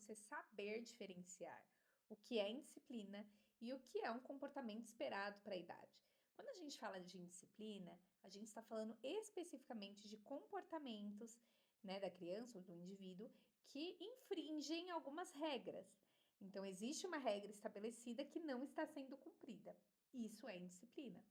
você saber diferenciar o que é indisciplina e o que é um comportamento esperado para a idade. Quando a gente fala de indisciplina, a gente está falando especificamente de comportamentos, né, da criança ou do indivíduo que infringem algumas regras. Então, existe uma regra estabelecida que não está sendo cumprida. Isso é indisciplina.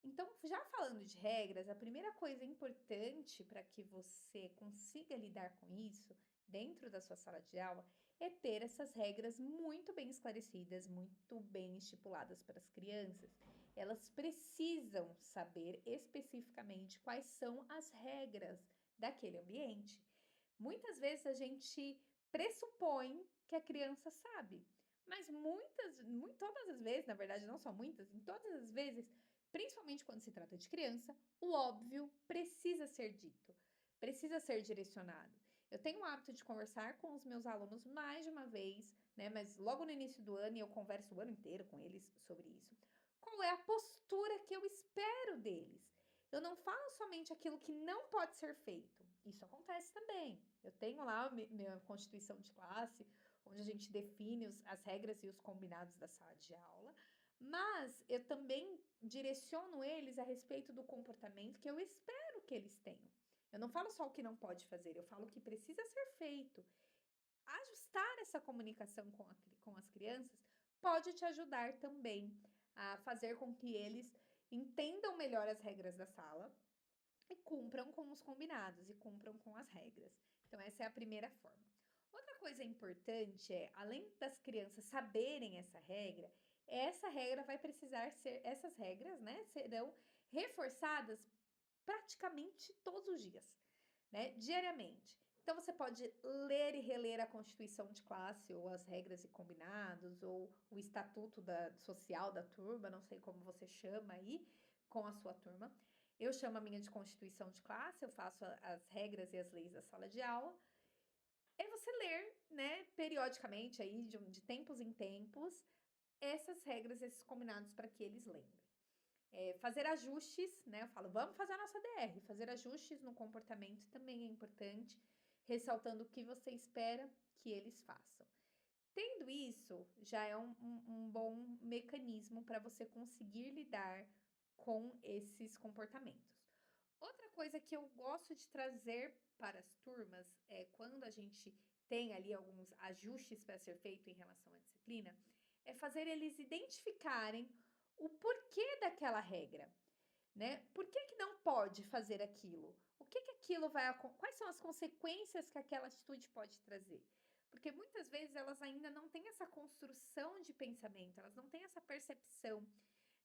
Então, já falando de regras, a primeira coisa importante para que você consiga lidar com isso dentro da sua sala de aula é ter essas regras muito bem esclarecidas, muito bem estipuladas para as crianças. Elas precisam saber especificamente quais são as regras daquele ambiente. Muitas vezes a gente pressupõe que a criança sabe, mas todas as vezes, na verdade, não só muitas, em todas as vezes, principalmente quando se trata de criança, o óbvio precisa ser dito, precisa ser direcionado. Eu tenho o hábito de conversar com os meus alunos mais de uma vez, né? Mas logo no início do ano, e eu converso o ano inteiro com eles sobre isso. Qual é a postura que eu espero deles? Eu não falo somente aquilo que não pode ser feito. Isso acontece também. Eu tenho lá minha constituição de classe, onde a gente define as regras e os combinados da sala de aula, mas eu também direciono eles a respeito do comportamento que eu espero que eles tenham. Eu não falo só o que não pode fazer, eu falo o que precisa ser feito. Ajustar essa comunicação com as crianças pode te ajudar também a fazer com que eles entendam melhor as regras da sala e cumpram com os combinados e cumpram com as regras. Então, essa é a primeira forma. Outra coisa importante é, além das crianças saberem essa regra vai precisar ser, essas regras, né, serão reforçadas praticamente todos os dias, né, diariamente. Então, você pode ler e reler a Constituição de classe, ou as regras e combinados, ou o estatuto social da turma, não sei como você chama aí, com a sua turma. Eu chamo a minha de Constituição de classe, eu faço as regras e as leis da sala de aula. É você ler, né, periodicamente aí, de tempos em tempos, essas regras, esses combinados para que eles lembrem. Fazer ajustes, né? Eu falo, vamos fazer a nossa DR. Fazer ajustes no comportamento também é importante, ressaltando o que você espera que eles façam. Tendo isso, já é um bom mecanismo para você conseguir lidar com esses comportamentos. Outra coisa que eu gosto de trazer para as turmas é quando a gente tem ali alguns ajustes para ser feito em relação à disciplina, é fazer eles identificarem o porquê daquela regra, né? Por que que não pode fazer aquilo? O que que aquilo quais são as consequências que aquela atitude pode trazer? Porque muitas vezes elas ainda não têm essa construção de pensamento, elas não têm essa percepção,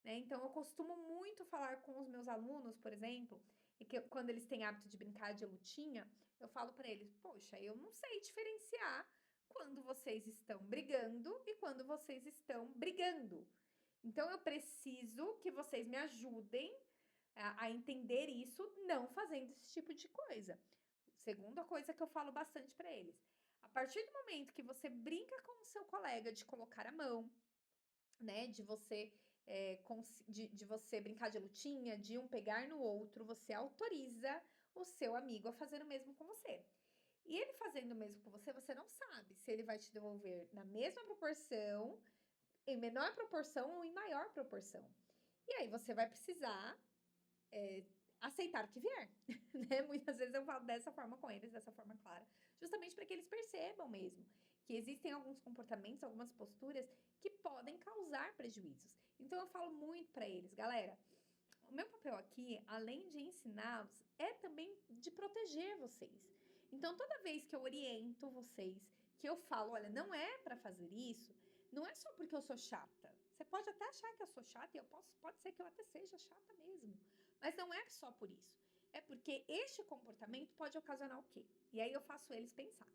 né? Então, eu costumo muito falar com os meus alunos, por exemplo, e que quando eles têm hábito de brincar de lutinha, eu falo para eles: poxa, eu não sei diferenciar quando vocês estão brigando e quando vocês estão brigando. Então, eu preciso que vocês me ajudem a entender isso, não fazendo esse tipo de coisa. Segunda coisa que eu falo bastante para eles: a partir do momento que você brinca com o seu colega de colocar a mão, né, de você brincar de lutinha, de um pegar no outro, você autoriza o seu amigo a fazer o mesmo com você. E ele fazendo o mesmo com você, você não sabe se ele vai te devolver na mesma proporção, em menor proporção ou em maior proporção. E aí você vai precisar aceitar o que vier, né? Muitas vezes eu falo dessa forma com eles, dessa forma clara, justamente para que eles percebam mesmo que existem alguns comportamentos, algumas posturas que podem causar prejuízos. Então eu falo muito para eles, galera, o meu papel aqui, além de ensiná-los, é também de proteger vocês. Então, toda vez que eu oriento vocês, que eu falo, olha, não é para fazer isso, não é só porque eu sou chata. Você pode até achar que eu sou chata, e pode ser que eu até seja chata mesmo. Mas não é só por isso. É porque este comportamento pode ocasionar o quê? E aí eu faço eles pensarem.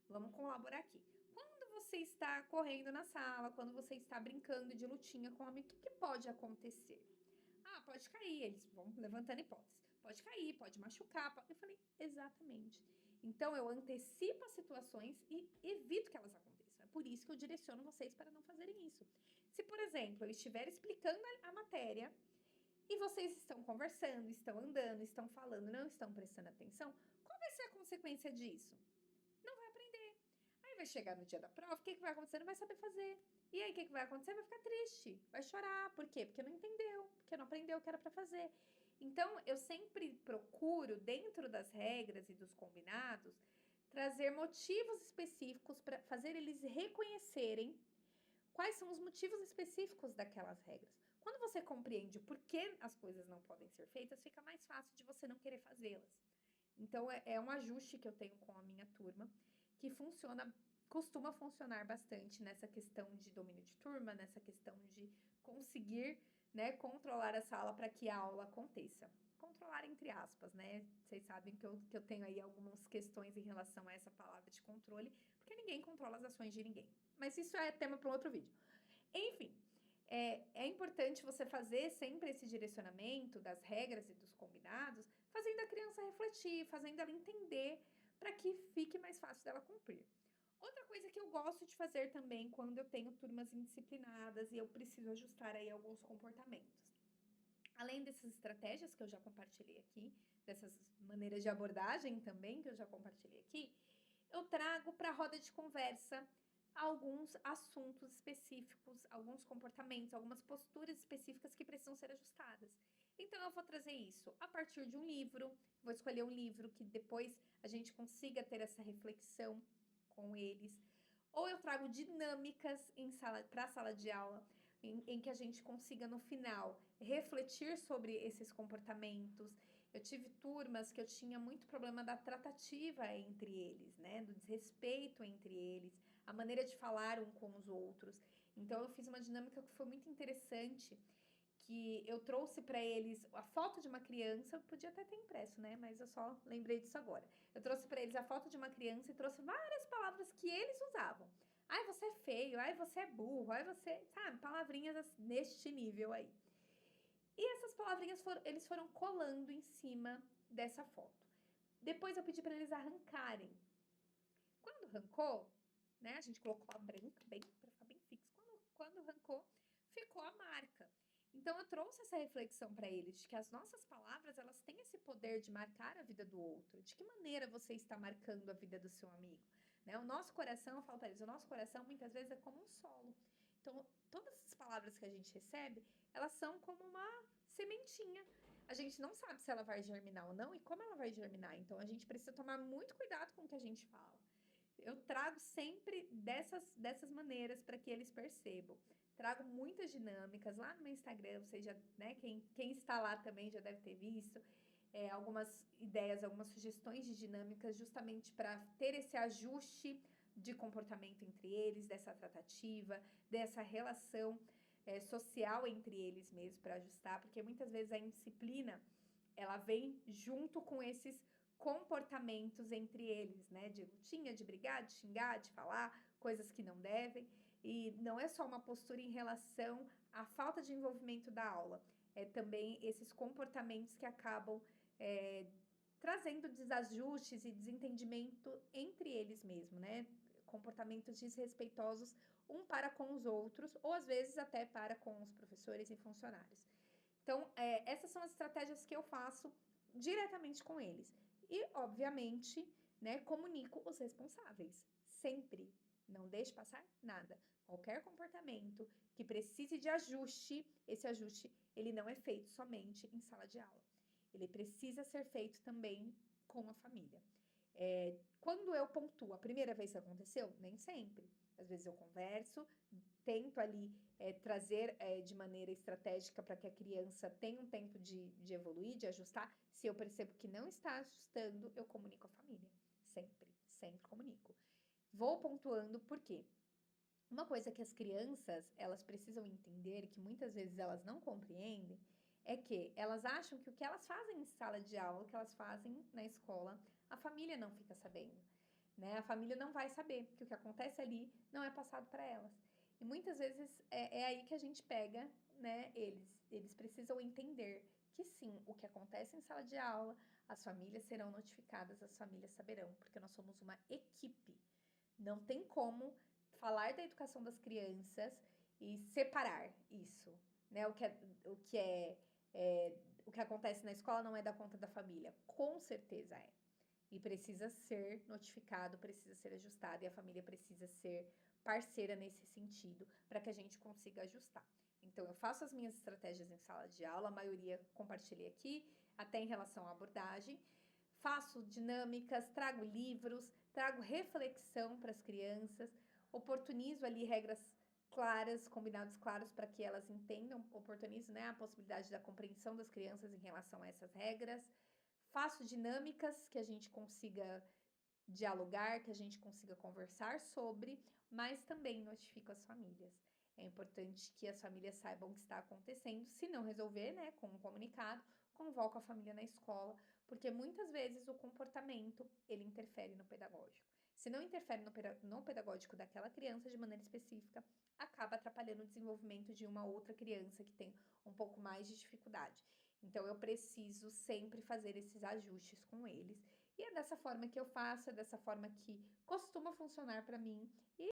Vamos colaborar aqui. Quando você está correndo na sala, quando você está brincando de lutinha com um amigo, o que pode acontecer? Ah, pode cair. Eles vão levantando hipóteses. Pode cair, pode machucar. Eu falei, exatamente. Então, eu antecipo as situações e evito que elas aconteçam. É por isso que eu direciono vocês para não fazerem isso. Se, por exemplo, eu estiver explicando a matéria e vocês estão conversando, estão andando, estão falando, não estão prestando atenção, qual vai ser a consequência disso? Não vai aprender. Ao vai chegar no dia da prova, o que vai acontecer? Não vai saber fazer. E aí, o que vai acontecer? Vai ficar triste, vai chorar. Por quê? Porque não entendeu, porque não aprendeu o que era para fazer. Então, eu sempre procuro, dentro das regras e dos combinados, trazer motivos específicos para fazer eles reconhecerem quais são os motivos específicos daquelas regras. Quando você compreende por que as coisas não podem ser feitas, fica mais fácil de você não querer fazê-las. Então, é um ajuste que eu tenho com a minha turma, que costuma funcionar bastante nessa questão de domínio de turma, nessa questão de conseguir, né, controlar a sala para que a aula aconteça. Controlar entre aspas, né? Vocês sabem que eu tenho aí algumas questões em relação a essa palavra de controle, porque ninguém controla as ações de ninguém. Mas isso é tema para um outro vídeo. Enfim, é importante você fazer sempre esse direcionamento das regras e dos combinados, fazendo a criança refletir, fazendo ela entender, para que fique mais fácil dela cumprir. Outra coisa que eu gosto de fazer também quando eu tenho turmas indisciplinadas e eu preciso ajustar aí alguns comportamentos. Além dessas estratégias que eu já compartilhei aqui, dessas maneiras de abordagem também que eu já compartilhei aqui, eu trago para a roda de conversa alguns assuntos específicos, alguns comportamentos, algumas posturas específicas que precisam ser ajustadas. Então, eu vou trazer isso a partir de um livro, vou escolher um livro que depois a gente consiga ter essa reflexão com eles. Ou eu trago dinâmicas para a sala de aula, em que a gente consiga, no final, refletir sobre esses comportamentos. Eu tive turmas que eu tinha muito problema da tratativa entre eles, né? Do desrespeito entre eles, a maneira de falar um com os outros. Então, eu fiz uma dinâmica que foi muito interessante, que eu trouxe para eles a foto de uma criança, podia até ter impresso, né? Mas eu só lembrei disso agora. Eu trouxe para eles a foto de uma criança e trouxe várias palavras que eles usavam. Ai, você é feio, ai, você é burro, ai, você, sabe, palavrinhas neste nível aí. E essas palavrinhas eles foram colando em cima dessa foto. Depois eu pedi para eles arrancarem. Quando arrancou, né, a gente colocou a branca bem para ficar bem fixo. Quando arrancou, ficou a marca. Então eu trouxe essa reflexão para eles de que as nossas palavras, elas têm esse poder de marcar a vida do outro. De que maneira você está marcando a vida do seu amigo, né? O nosso coração, eu falo para eles, o nosso coração muitas vezes é como um solo. Então, todas as palavras que a gente recebe, elas são como uma sementinha. A gente não sabe se ela vai germinar ou não e como ela vai germinar. Então, a gente precisa tomar muito cuidado com o que a gente fala. Eu trago sempre dessas maneiras para que eles percebam. Trago muitas dinâmicas lá no meu Instagram, ou seja, né, quem está lá também já deve ter visto algumas ideias, algumas sugestões de dinâmicas, justamente para ter esse ajuste de comportamento entre eles, dessa tratativa, dessa relação social entre eles mesmo, para ajustar, porque muitas vezes a indisciplina ela vem junto com esses comportamentos entre eles, né? De lutinha, de brigar, de xingar, de falar coisas que não devem. E não é só uma postura em relação à falta de envolvimento da aula, é também esses comportamentos que acabam trazendo desajustes e desentendimento entre eles mesmos, né? Comportamentos desrespeitosos um para com os outros, ou às vezes até para com os professores e funcionários. Então, essas são as estratégias que eu faço diretamente com eles. E, obviamente, né, comunico os responsáveis. Sempre. Não deixe passar nada. Qualquer comportamento que precise de ajuste, esse ajuste, ele não é feito somente em sala de aula. Ele precisa ser feito também com a família. Quando eu pontuo a primeira vez que aconteceu, nem sempre. Às vezes eu converso, tento ali trazer de maneira estratégica para que a criança tenha um tempo de evoluir, de ajustar. Se eu percebo que não está ajustando, eu comunico à família. Sempre, sempre comunico. Vou pontuando por quê? Uma coisa que as crianças, elas precisam entender, que muitas vezes elas não compreendem, é que elas acham que o que elas fazem em sala de aula, o que elas fazem na escola, a família não fica sabendo, né? A família não vai saber que o que acontece ali não é passado para elas. E muitas vezes é aí que a gente pega, né, eles. Eles precisam entender que sim, o que acontece em sala de aula, as famílias serão notificadas, as famílias saberão, porque nós somos uma equipe. Não tem como falar da educação das crianças e separar isso, né? O que acontece na escola não é da conta da família. Com certeza é. e precisa ser notificado, precisa ser ajustado e a família precisa ser parceira nesse sentido para que a gente consiga ajustar. Então, eu faço as minhas estratégias em sala de aula, a maioria compartilhei aqui, até em relação à abordagem. Faço dinâmicas, trago livros, trago reflexão para as crianças, oportunizo ali regras claras, combinados claros para que elas entendam, oportunizo, né, a possibilidade da compreensão das crianças em relação a essas regras. Faço dinâmicas que a gente consiga dialogar, que a gente consiga conversar sobre, mas também notifico as famílias. É importante que as famílias saibam o que está acontecendo. Se não resolver, né, com um comunicado, convoco a família na escola, porque muitas vezes o comportamento ele interfere no pedagógico. Se não interfere no pedagógico daquela criança de maneira específica, acaba atrapalhando o desenvolvimento de uma outra criança que tem um pouco mais de dificuldade. Então, eu preciso sempre fazer esses ajustes com eles. E é dessa forma que eu faço, é dessa forma que costuma funcionar para mim.